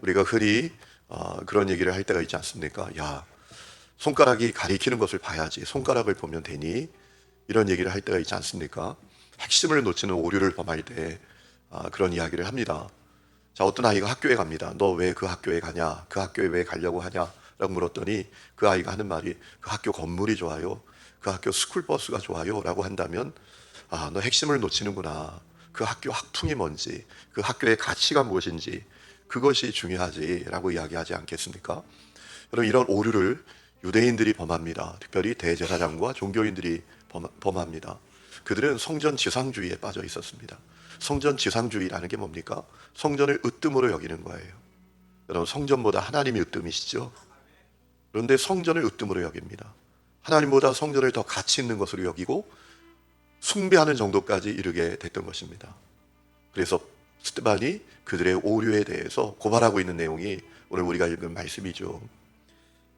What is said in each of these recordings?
우리가 흔히 그런 얘기를 할 때가 있지 않습니까? 야, 손가락이 가리키는 것을 봐야지. 손가락을 보면 되니? 이런 얘기를 할 때가 있지 않습니까? 핵심을 놓치는 오류를 범할 때 그런 이야기를 합니다. 자, 어떤 아이가 학교에 갑니다. 너 왜 그 학교에 가냐? 그 학교에 왜 가려고 하냐? 라고 물었더니 그 아이가 하는 말이 그 학교 건물이 좋아요. 그 학교 스쿨버스가 좋아요. 라고 한다면 너 핵심을 놓치는구나. 그 학교 학풍이 뭔지, 그 학교의 가치가 무엇인지 그것이 중요하지 라고 이야기하지 않겠습니까? 여러분, 이런 오류를 유대인들이 범합니다. 특별히 대제사장과 종교인들이 범합니다. 그들은 성전 지상주의에 빠져 있었습니다. 성전 지상주의라는 게 뭡니까? 성전을 으뜸으로 여기는 거예요. 여러분, 성전보다 하나님이 으뜸이시죠? 그런데 성전을 으뜸으로 여깁니다. 하나님보다 성전을 더 가치 있는 것으로 여기고 숭배하는 정도까지 이르게 됐던 것입니다. 그래서 스데반이 그들의 오류에 대해서 고발하고 있는 내용이 오늘 우리가 읽은 말씀이죠.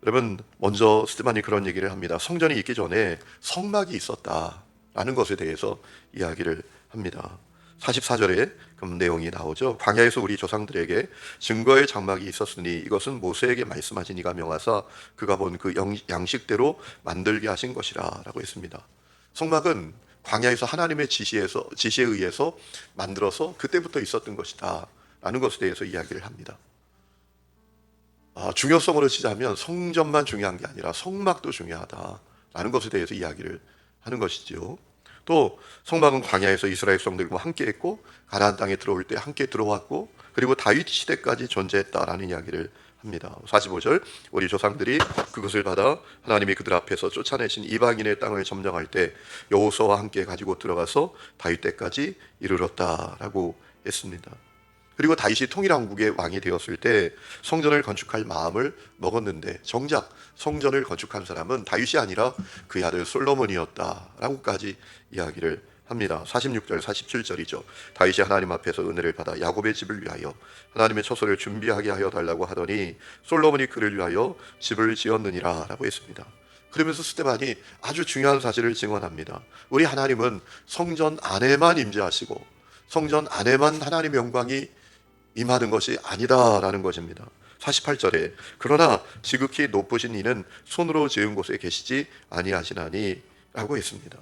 여러분, 먼저 스데반이 그런 얘기를 합니다. 성전이 있기 전에 성막이 있었다라는 것에 대해서 이야기를 합니다. 44절에 그런 내용이 나오죠. 광야에서 우리 조상들에게 증거의 장막이 있었으니 이것은 모세에게 말씀하신 이가 명하사 그가 본 그 양식대로 만들게 하신 것이라 라고 했습니다. 성막은 광야에서 하나님의 지시에 의해서 만들어서 그때부터 있었던 것이다 라는 것에 대해서 이야기를 합니다. 중요성으로 치자면 성전만 중요한 게 아니라 성막도 중요하다라는 것에 대해서 이야기를 하는 것이지요. 또 성막은 광야에서 이스라엘 백성들과 함께 했고 가나안 땅에 들어올 때 함께 들어왔고 그리고 다윗 시대까지 존재했다라는 이야기를 합니다. 45절 우리 조상들이 그것을 받아 하나님이 그들 앞에서 쫓아내신 이방인의 땅을 점령할 때 여호수아와 함께 가지고 들어가서 다윗 때까지 이르렀다라고 했습니다. 그리고 다윗이 통일왕국의 왕이 되었을 때 성전을 건축할 마음을 먹었는데 정작 성전을 건축한 사람은 다윗이 아니라 그의 아들 솔로몬이었다라고까지 이야기를 합니다. 46절, 47절이죠. 다윗이 하나님 앞에서 은혜를 받아 야곱의 집을 위하여 하나님의 처소를 준비하게 하여 달라고 하더니 솔로몬이 그를 위하여 집을 지었느니라 라고 했습니다. 그러면서 스데반이 아주 중요한 사실을 증언합니다. 우리 하나님은 성전 안에만 임재하시고 성전 안에만 하나님의 영광이 임하는 것이 아니다라는 것입니다. 48절에 그러나 지극히 높으신 이는 손으로 지은 곳에 계시지 아니하시나니 라고 했습니다.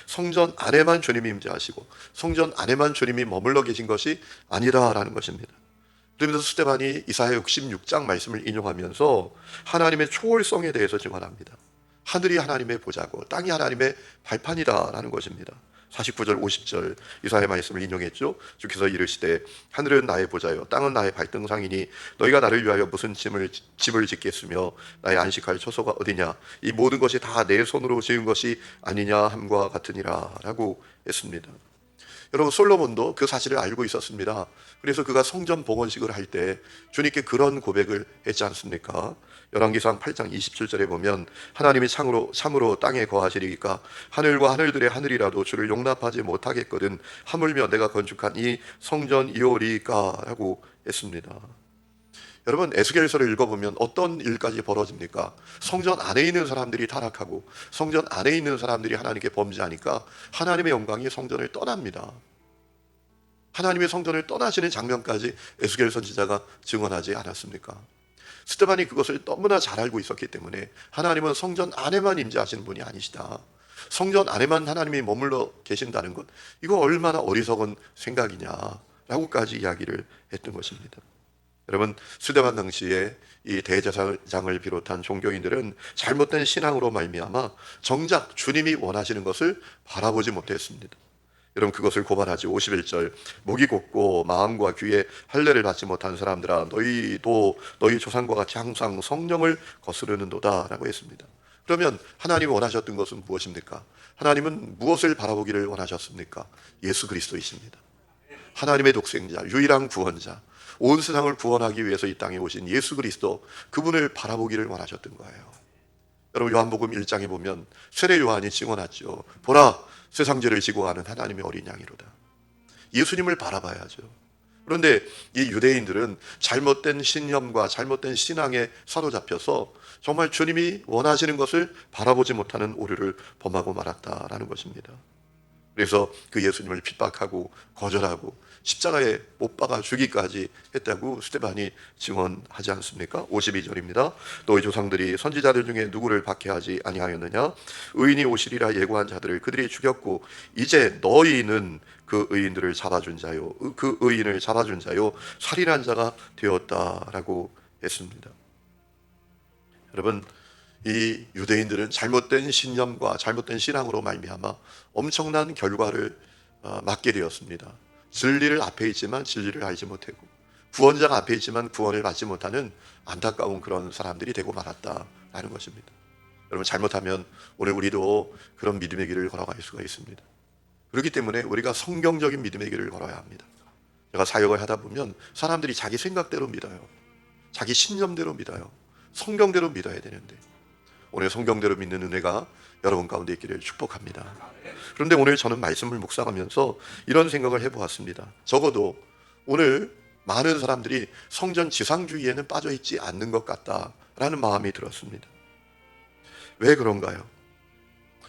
성전 안에만 주님이 임재하시고 성전 안에만 주님이 머물러 계신 것이 아니다라는 것입니다. 그러면서 스데반이 이사야 66장 말씀을 인용하면서 하나님의 초월성에 대해서 증언합니다. 하늘이 하나님의 보좌고 땅이 하나님의 발판이다라는 것입니다. 49절 50절 이사야의 말씀을 인용했죠. 주께서 이르시되 하늘은 나의 보좌요 땅은 나의 발등상이니 너희가 나를 위하여 무슨 집을 짓겠으며 나의 안식할 처소가 어디냐 이 모든 것이 다 내 손으로 지은 것이 아니냐 함과 같으니라 라고 했습니다. 여러분, 솔로몬도 그 사실을 알고 있었습니다. 그래서 그가 성전 봉헌식을 할 때 주님께 그런 고백을 했지 않습니까? 열왕기상 8장 27절에 보면 하나님이 참으로 땅에 거하시리까 하늘과 하늘들의 하늘이라도 주를 용납하지 못하겠거든 하물며 내가 건축한 이 성전이오리까 라고 했습니다. 여러분, 에스겔서를 읽어보면 어떤 일까지 벌어집니까? 성전 안에 있는 사람들이 타락하고 성전 안에 있는 사람들이 하나님께 범죄하니까 하나님의 영광이 성전을 떠납니다. 하나님의 성전을 떠나시는 장면까지 에스겔 선지자가 증언하지 않았습니까? 스데반이 그것을 너무나 잘 알고 있었기 때문에 하나님은 성전 안에만 임재하시는 분이 아니시다. 성전 안에만 하나님이 머물러 계신다는 것, 이거 얼마나 어리석은 생각이냐라고까지 이야기를 했던 것입니다. 여러분, 스데반 당시에 이 대제사장을 비롯한 종교인들은 잘못된 신앙으로 말미암아 정작 주님이 원하시는 것을 바라보지 못했습니다. 여러분, 그것을 고발하지. 51절 목이 곧고 마음과 귀에 할례를 받지 못한 사람들아 너희도 너희 조상과 같이 항상 성령을 거스르는도다 라고 했습니다. 그러면 하나님이 원하셨던 것은 무엇입니까? 하나님은 무엇을 바라보기를 원하셨습니까? 예수 그리스도이십니다. 하나님의 독생자, 유일한 구원자, 온 세상을 구원하기 위해서 이 땅에 오신 예수 그리스도, 그분을 바라보기를 원하셨던 거예요. 여러분, 요한복음 1장에 보면 세례 요한이 증언하죠. 보라, 세상 죄를 지고 가는 하나님의 어린 양이로다. 예수님을 바라봐야죠. 그런데 이 유대인들은 잘못된 신념과 잘못된 신앙에 사로잡혀서 정말 주님이 원하시는 것을 바라보지 못하는 오류를 범하고 말았다라는 것입니다. 그래서 그 예수님을 핍박하고 거절하고 십자가에 못 박아 죽이기까지 했다고 스데반이 증언하지 않습니까? 52절입니다. 너희 조상들이 선지자들 중에 누구를 박해하지 아니하였느냐? 의인이 오시리라 예고한 자들을 그들이 죽였고 이제 너희는 그 의인들을 잡아준 자요, 그 의인을 잡아준 자요, 살인한 자가 되었다라고 했습니다. 여러분, 이 유대인들은 잘못된 신념과 잘못된 신앙으로 말미암아 엄청난 결과를 맞게 되었습니다. 진리를 앞에 있지만 진리를 알지 못하고, 구원자가 앞에 있지만 구원을 받지 못하는 안타까운 그런 사람들이 되고 말았다라는 것입니다. 여러분, 잘못하면 오늘 우리도 그런 믿음의 길을 걸어갈 수가 있습니다. 그렇기 때문에 우리가 성경적인 믿음의 길을 걸어야 합니다. 제가 사역을 하다 보면 사람들이 자기 생각대로 믿어요. 자기 신념대로 믿어요. 성경대로 믿어야 되는데, 오늘 성경대로 믿는 은혜가 여러분 가운데 있기를 축복합니다. 그런데 오늘 저는 말씀을 묵상하면서 이런 생각을 해보았습니다. 적어도 오늘 많은 사람들이 성전 지상주의에는 빠져있지 않는 것 같다라는 마음이 들었습니다. 왜 그런가요?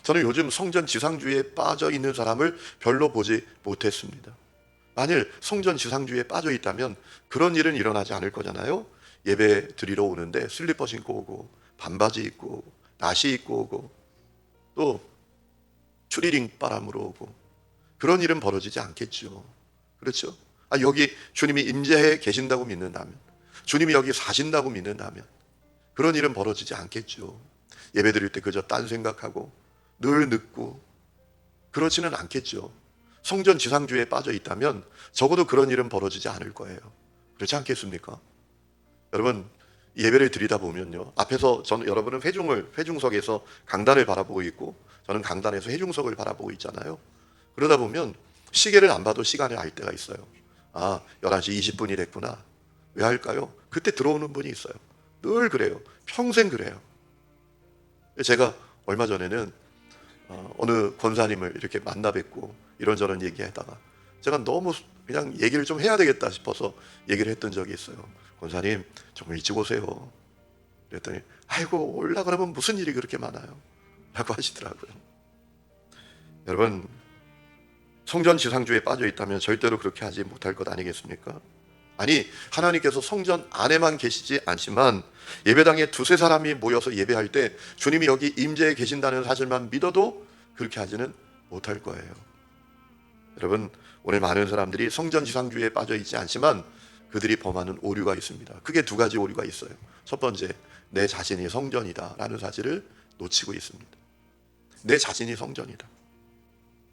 저는 요즘 성전 지상주의에 빠져있는 사람을 별로 보지 못했습니다. 만일 성전 지상주의에 빠져있다면 그런 일은 일어나지 않을 거잖아요. 예배 드리러 오는데 슬리퍼 신고 오고, 반바지 입고 오고, 나시 입고 오고, 또 추리닝 바람으로 오고, 그런 일은 벌어지지 않겠죠. 그렇죠? 여기 주님이 임재해 계신다고 믿는다면, 주님이 여기 사신다고 믿는다면 그런 일은 벌어지지 않겠죠. 예배 드릴 때 그저 딴 생각하고 늘 늦고 그렇지는 않겠죠. 성전 지상주의에 빠져 있다면 적어도 그런 일은 벌어지지 않을 거예요. 그렇지 않겠습니까? 여러분, 예배를 드리다 보면요, 앞에서 저는, 여러분은 회중석에서 강단을 바라보고 있고 저는 강단에서 회중석을 바라보고 있잖아요. 그러다 보면 시계를 안 봐도 시간을 알 때가 있어요. 11시 20분이 됐구나. 왜 할까요? 그때 들어오는 분이 있어요. 늘 그래요. 평생 그래요. 제가 얼마 전에는 어느 권사님을 이렇게 만나 뵙고 이런저런 얘기하다가 제가 너무 그냥 얘기를 좀 해야 되겠다 싶어서 얘기를 했던 적이 있어요. 권사님, 좀 일찍 오세요. 그랬더니 아이고, 올라 그러면 무슨 일이 그렇게 많아요? 라고 하시더라고요. 여러분, 성전 지상주의에 빠져 있다면 절대로 그렇게 하지 못할 것 아니겠습니까? 아니, 하나님께서 성전 안에만 계시지 않지만 예배당에 두세 사람이 모여서 예배할 때 주님이 여기 임재해 계신다는 사실만 믿어도 그렇게 하지는 못할 거예요. 여러분, 오늘 많은 사람들이 성전 지상주의에 빠져 있지 않지만 그들이 범하는 오류가 있습니다. 크게 두 가지 오류가 있어요. 첫 번째, 내 자신이 성전이다 라는 사실을 놓치고 있습니다. 내 자신이 성전이다.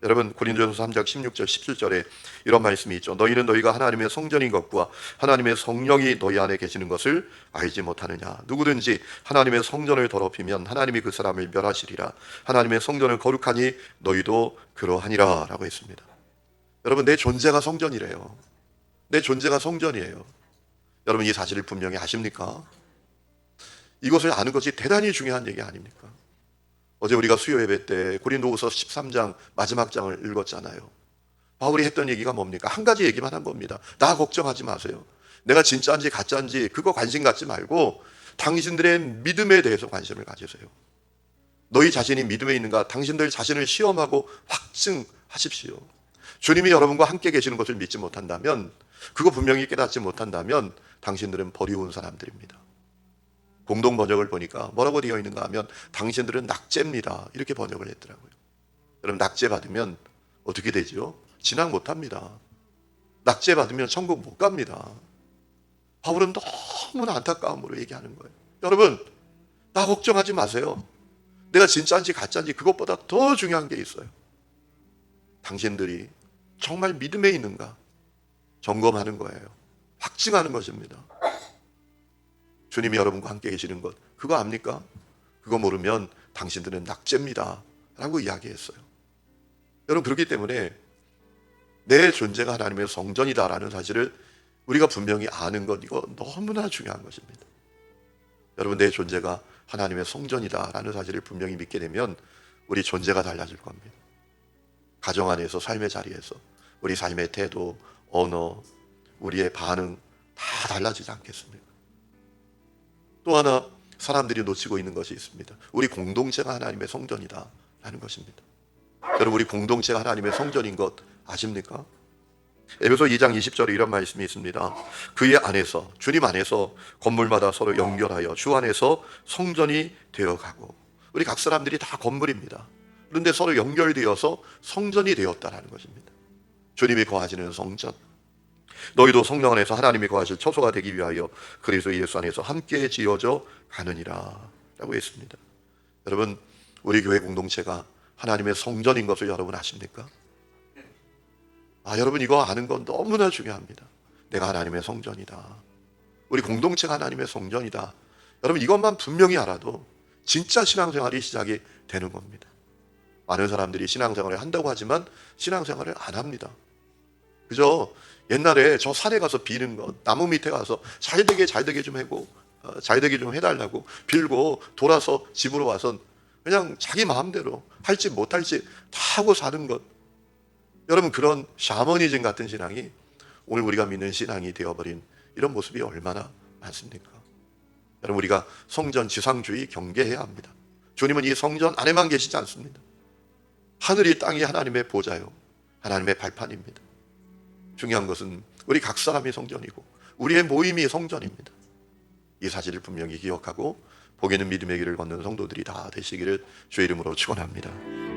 여러분, 고린도전서 3장 16절 17절에 이런 말씀이 있죠. 너희는 너희가 하나님의 성전인 것과 하나님의 성령이 너희 안에 계시는 것을 알지 못하느냐. 누구든지 하나님의 성전을 더럽히면 하나님이 그 사람을 멸하시리라. 하나님의 성전을 거룩하니 너희도 그러하니라 라고 했습니다. 여러분, 내 존재가 성전이래요. 내 존재가 성전이에요. 여러분, 이 사실을 분명히 아십니까? 이것을 아는 것이 대단히 중요한 얘기 아닙니까? 어제 우리가 수요 예배 때 고린도후서 13장 마지막 장을 읽었잖아요. 바울이 했던 얘기가 뭡니까? 한 가지 얘기만 한 겁니다. 나 걱정하지 마세요. 내가 진짜인지 가짜인지 그거 관심 갖지 말고 당신들의 믿음에 대해서 관심을 가지세요. 너희 자신이 믿음에 있는가? 당신들 자신을 시험하고 확증하십시오. 주님이 여러분과 함께 계시는 것을 믿지 못한다면, 그거 분명히 깨닫지 못한다면 당신들은 버리운 사람들입니다. 공동 번역을 보니까 뭐라고 되어 있는가 하면 당신들은 낙제입니다. 이렇게 번역을 했더라고요. 여러분, 낙제 받으면 어떻게 되죠? 진학 못합니다. 낙제 받으면 천국 못 갑니다. 바울은 너무나 안타까움으로 얘기하는 거예요. 여러분, 나 걱정하지 마세요. 내가 진짜인지 가짜인지 그것보다 더 중요한 게 있어요. 당신들이 정말 믿음에 있는가 점검하는 거예요. 확증하는 것입니다. 주님이 여러분과 함께 계시는 것, 그거 압니까? 그거 모르면 당신들은 낙제입니다 라고 이야기했어요. 여러분, 그렇기 때문에 내 존재가 하나님의 성전이다라는 사실을 우리가 분명히 아는 것, 이거 너무나 중요한 것입니다. 여러분, 내 존재가 하나님의 성전이다라는 사실을 분명히 믿게 되면 우리 존재가 달라질 겁니다. 가정 안에서, 삶의 자리에서 우리 삶의 태도, 언어, 우리의 반응 다 달라지지 않겠습니까? 또 하나 사람들이 놓치고 있는 것이 있습니다. 우리 공동체가 하나님의 성전이다 라는 것입니다. 여러분, 우리 공동체가 하나님의 성전인 것 아십니까? 에베소 2장 20절에 이런 말씀이 있습니다. 그의 안에서, 주님 안에서 건물마다 서로 연결하여 주 안에서 성전이 되어가고. 우리 각 사람들이 다 건물입니다. 그런데 서로 연결되어서 성전이 되었다는 것입니다. 주님이 거하시는 성전. 너희도 성령 안에서 하나님이 거하실 처소가 되기 위하여 그리스도 예수 안에서 함께 지어져 가느니라 라고 했습니다. 여러분, 우리 교회 공동체가 하나님의 성전인 것을 여러분 아십니까? 여러분, 이거 아는 건 너무나 중요합니다. 내가 하나님의 성전이다. 우리 공동체가 하나님의 성전이다. 여러분, 이것만 분명히 알아도 진짜 신앙생활이 시작이 되는 겁니다. 많은 사람들이 신앙생활을 한다고 하지만 신앙생활을 안 합니다. 그저 옛날에 저 산에 가서 비는 것, 나무 밑에 가서 잘 되게 좀 하고, 잘 되게 좀 해달라고 빌고 돌아서 집으로 와서 그냥 자기 마음대로 할지 못할지 다 하고 사는 것. 여러분, 그런 샤머니즘 같은 신앙이 오늘 우리가 믿는 신앙이 되어버린 이런 모습이 얼마나 많습니까? 여러분, 우리가 성전 지상주의 경계해야 합니다. 주님은 이 성전 안에만 계시지 않습니다. 하늘이 땅이 하나님의 보좌요, 하나님의 발판입니다. 중요한 것은 우리 각 사람이 성전이고 우리의 모임이 성전입니다. 이 사실을 분명히 기억하고 복에는 믿음의 길을 걷는 성도들이 다 되시기를 주의 이름으로 축원합니다.